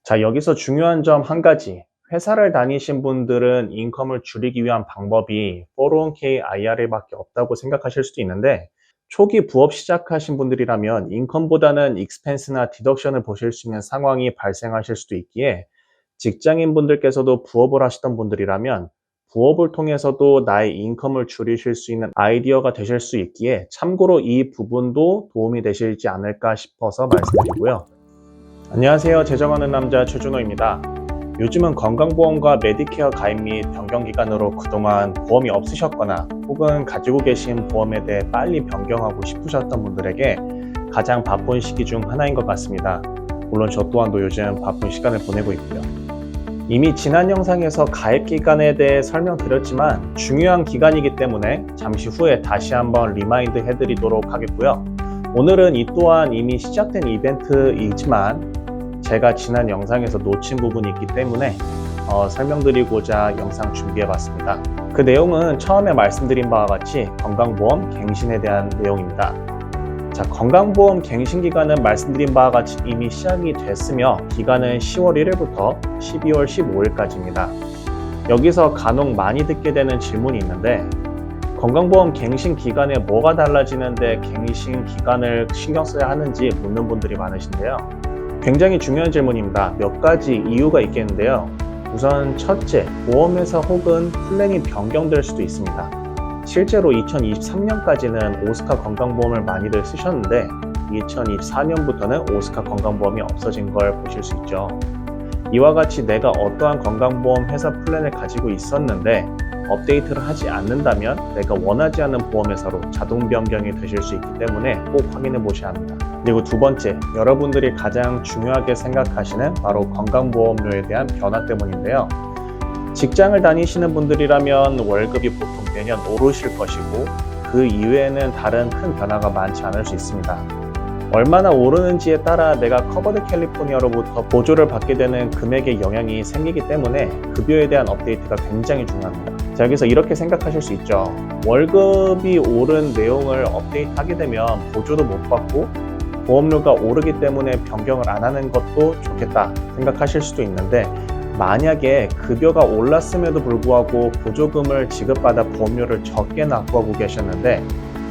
자, 여기서 중요한 점 한 가지. 회사를 다니신 분들은 인컴을 줄이기 위한 방법이 401k IRA밖에 없다고 생각하실 수도 있는데, 초기 부업 시작하신 분들이라면 인컴보다는 익스펜스나 디덕션을 보실 수 있는 상황이 발생하실 수도 있기에, 직장인 분들께서도 부업을 하시던 분들이라면 부업을 통해서도 나의 인컴을 줄이실 수 있는 아이디어가 되실 수 있기에, 참고로 이 부분도 도움이 되실지 않을까 싶어서 말씀드리고요. 안녕하세요. 재정하는 남자 최준호입니다. 요즘은 건강보험과 메디케어 가입 및 변경기간으로 그동안 보험이 없으셨거나 혹은 가지고 계신 보험에 대해 빨리 변경하고 싶으셨던 분들에게 가장 바쁜 시기 중 하나인 것 같습니다. 물론 저 또한도 요즘 바쁜 시간을 보내고 있고요. 이미 지난 영상에서 가입 기간에 대해 설명드렸지만 중요한 기간이기 때문에 잠시 후에 다시 한번 리마인드 해드리도록 하겠고요. 오늘은 이 또한 이미 시작된 이벤트이지만 제가 지난 영상에서 놓친 부분이 있기 때문에 설명드리고자 영상 준비해봤습니다. 그 내용은 처음에 말씀드린 바와 같이 건강보험 갱신에 대한 내용입니다. 자, 건강보험 갱신 기간은 말씀드린 바와 같이 이미 시작이 됐으며 기간은 10월 1일부터 12월 15일까지입니다. 여기서 간혹 많이 듣게 되는 질문이 있는데, 건강보험 갱신 기간에 뭐가 달라지는데 갱신 기간을 신경 써야 하는지 묻는 분들이 많으신데요. 굉장히 중요한 질문입니다. 몇 가지 이유가 있겠는데요. 우선 첫째, 보험회사 혹은 플랜이 변경될 수도 있습니다. 실제로 2023년까지는 오스카 건강보험을 많이들 쓰셨는데 2024년부터는 오스카 건강보험이 없어진 걸 보실 수 있죠. 이와 같이 내가 어떠한 건강보험 회사 플랜을 가지고 있었는데 업데이트를 하지 않는다면 내가 원하지 않는 보험회사로 자동 변경이 되실 수 있기 때문에 꼭 확인해 보셔야 합니다. 그리고 두 번째, 여러분들이 가장 중요하게 생각하시는 바로 건강보험료에 대한 변화 때문인데요. 직장을 다니시는 분들이라면 월급이 보통 매년 오르실 것이고 그 이외에는 다른 큰 변화가 많지 않을 수 있습니다. 얼마나 오르는지에 따라 내가 커버드 캘리포니아로부터 보조를 받게 되는 금액의 영향이 생기기 때문에 급여에 대한 업데이트가 굉장히 중요합니다. 자, 여기서 이렇게 생각하실 수 있죠. 월급이 오른 내용을 업데이트하게 되면 보조도 못 받고 보험료가 오르기 때문에 변경을 안 하는 것도 좋겠다 생각하실 수도 있는데, 만약에 급여가 올랐음에도 불구하고 보조금을 지급받아 보험료를 적게 납부하고 계셨는데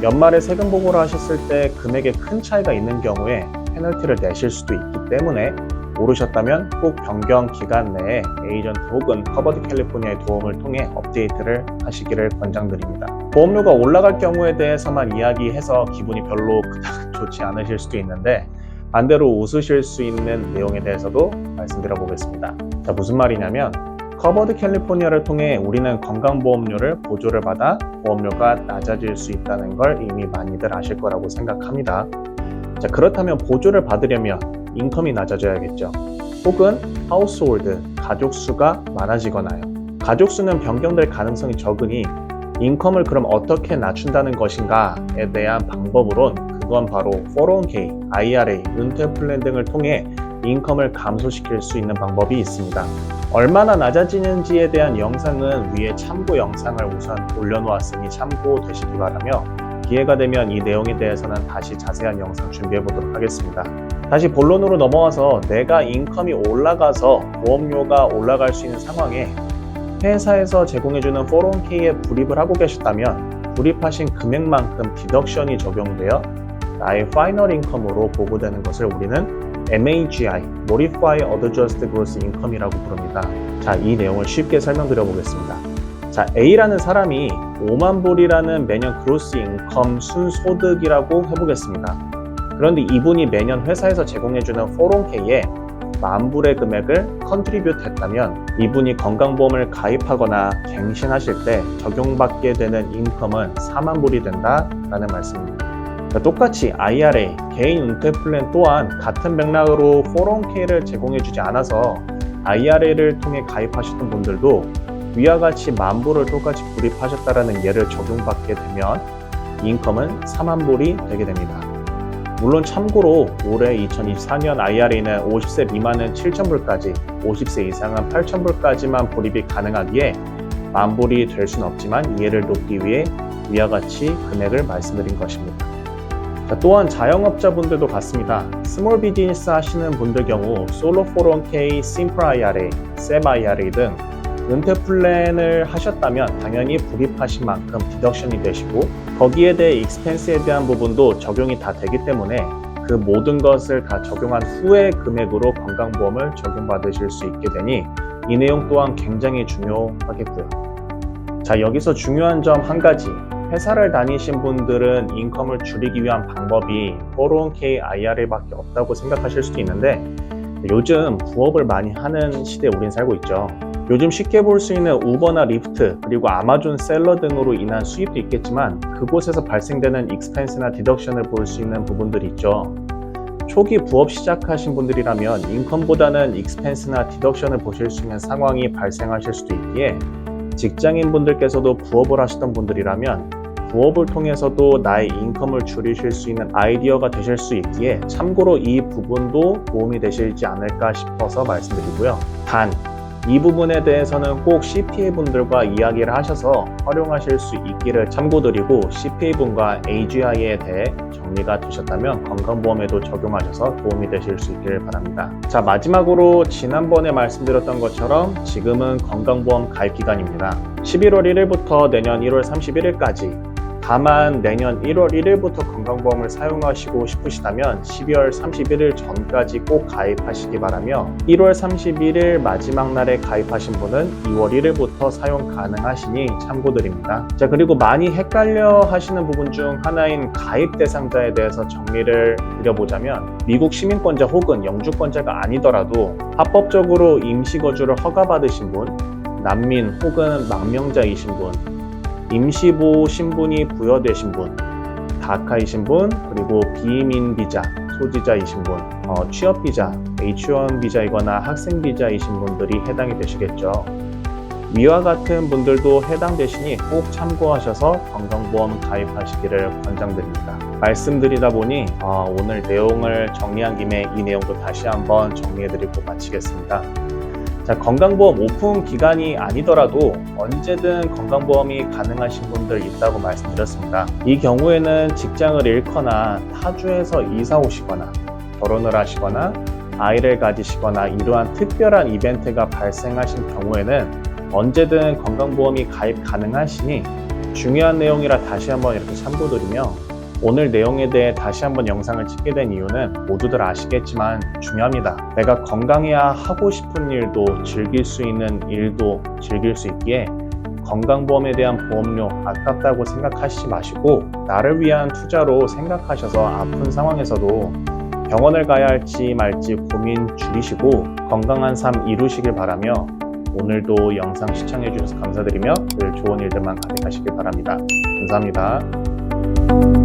연말에 세금 보고를 하셨을 때 금액에 큰 차이가 있는 경우에 페널티를 내실 수도 있기 때문에 오르셨다면 꼭 변경 기간 내에 에이전트 혹은 커버드 캘리포니아의 도움을 통해 업데이트를 하시기를 권장드립니다. 보험료가 올라갈 경우에 대해서만 이야기해서 기분이 별로 그닥 좋지 않으실 수도 있는데, 반대로 웃으실 수 있는 내용에 대해서도 말씀드려 보겠습니다. 자, 무슨 말이냐면 커버드 캘리포니아를 통해 우리는 건강보험료를 보조를 받아 보험료가 낮아질 수 있다는 걸 이미 많이들 아실 거라고 생각합니다. 자, 그렇다면 보조를 받으려면 인컴이 낮아져야겠죠. 혹은 하우스홀드, 가족 수가 많아지거나요. 가족 수는 변경될 가능성이 적으니 인컴을 그럼 어떻게 낮춘다는 것인가에 대한 방법으론 그건 바로 401k, IRA, 은퇴 플랜 등을 통해 인컴을 감소시킬 수 있는 방법이 있습니다. 얼마나 낮아지는지에 대한 영상은 위에 참고 영상을 우선 올려놓았으니 참고되시기 바라며, 기회가 되면 이 내용에 대해서는 다시 자세한 영상 준비해 보도록 하겠습니다. 다시 본론으로 넘어와서 내가 인컴이 올라가서 보험료가 올라갈 수 있는 상황에 회사에서 제공해주는 401k에 불입을 하고 계셨다면 불입하신 금액만큼 디덕션이 적용되어 나의 파이널 인컴으로 보고되는 것을 우리는 MAGI, Modified Adjusted Gross Income이라고 부릅니다. 자, 이 내용을 쉽게 설명드려 보겠습니다. 자, A라는 사람이 5만 불이라는 매년 그로스 인컴 순소득이라고 해보겠습니다. 그런데 이분이 매년 회사에서 제공해주는 401k에 10,000 불의 금액을 컨트리뷰트 했다면 이분이 건강보험을 가입하거나 갱신하실 때 적용받게 되는 인컴은 4만 불이 된다라는 말씀입니다. 똑같이 IRA, 개인 은퇴 플랜 또한 같은 맥락으로 401k를 제공해주지 않아서 IRA를 통해 가입하셨던 분들도 위와 같이 10,000불을 똑같이 불입하셨다는 예를 적용받게 되면 인컴은 4만 불이 되게 됩니다. 물론 참고로 올해 2024년 IRA는 50세 미만은 7,000불까지, 50세 이상은 8,000불까지만 불입이 가능하기에 10,000불이 될 수는 없지만 이해를 돕기 위해 위와 같이 금액을 말씀드린 것입니다. 또한 자영업자분들도 같습니다. 스몰 비즈니스 하시는 분들 경우 솔로 401k, 심플 IRA, 셉 IRA 등 은퇴 플랜을 하셨다면 당연히 불입하신 만큼 디덕션이 되시고 거기에 대해 익스펜스에 대한 부분도 적용이 다 되기 때문에 그 모든 것을 다 적용한 후의 금액으로 건강보험을 적용받으실 수 있게 되니 이 내용 또한 굉장히 중요하겠고요. 자, 여기서 중요한 점 한 가지. 회사를 다니신 분들은 인컴을 줄이기 위한 방법이 401k IRA밖에 없다고 생각하실 수도 있는데 요즘 부업을 많이 하는 시대에 우린 살고 있죠. 요즘 쉽게 볼 수 있는 우버나 리프트 그리고 아마존 셀러 등으로 인한 수입도 있겠지만 그곳에서 발생되는 익스펜스나 디덕션을 볼 수 있는 부분들이 있죠. 초기 부업 시작하신 분들이라면 인컴보다는 익스펜스나 디덕션을 보실 수 있는 상황이 발생하실 수도 있기에 직장인 분들께서도 부업을 하시던 분들이라면 부업을 통해서도 나의 인컴을 줄이실 수 있는 아이디어가 되실 수 있기에 참고로 이 부분도 도움이 되실지 않을까 싶어서 말씀드리고요. 단, 이 부분에 대해서는 꼭 CPA분들과 이야기를 하셔서 활용하실 수 있기를 참고드리고 CPA분과 AGI에 대해 정리가 되셨다면 건강보험에도 적용하셔서 도움이 되실 수 있기를 바랍니다. 자, 마지막으로 지난번에 말씀드렸던 것처럼 지금은 건강보험 가입 기간입니다. 11월 1일부터 내년 1월 31일까지 다만 내년 1월 1일부터 건강보험을 사용하시고 싶으시다면 12월 31일 전까지 꼭 가입하시기 바라며 1월 31일 마지막 날에 가입하신 분은 2월 1일부터 사용 가능하시니 참고드립니다. 자, 그리고 많이 헷갈려 하시는 부분 중 하나인 가입 대상자에 대해서 정리를 드려보자면 미국 시민권자 혹은 영주권자가 아니더라도 합법적으로 임시거주를 허가받으신 분, 난민 혹은 망명자이신 분, 임시보호 신분이 부여되신 분, 다카이신 분, 그리고 비이민 비자 소지자이신 분, 취업비자, H1 비자이거나 학생비자이신 분들이 해당이 되시겠죠. 위와 같은 분들도 해당되시니 꼭 참고하셔서 건강보험 가입하시기를 권장드립니다. 말씀드리다 보니 오늘 내용을 정리한 김에 이 내용도 다시 한번 정리해드리고 마치겠습니다. 자, 건강보험 오픈 기간이 아니더라도 언제든 건강보험이 가능하신 분들 있다고 말씀드렸습니다. 이 경우에는 직장을 잃거나 타주에서 이사 오시거나 결혼을 하시거나 아이를 가지시거나 이러한 특별한 이벤트가 발생하신 경우에는 언제든 건강보험이 가입 가능하시니 중요한 내용이라 다시 한번 이렇게 참고드리며 오늘 내용에 대해 다시 한번 영상을 찍게 된 이유는 모두들 아시겠지만 중요합니다. 내가 건강해야 하고 싶은 일도 즐길 수 있는 일도 즐길 수 있기에 건강보험에 대한 보험료 아깝다고 생각하시지 마시고 나를 위한 투자로 생각하셔서 아픈 상황에서도 병원을 가야 할지 말지 고민 줄이시고 건강한 삶 이루시길 바라며 오늘도 영상 시청해 주셔서 감사드리며 늘 좋은 일들만 가득하시길 바랍니다. 감사합니다.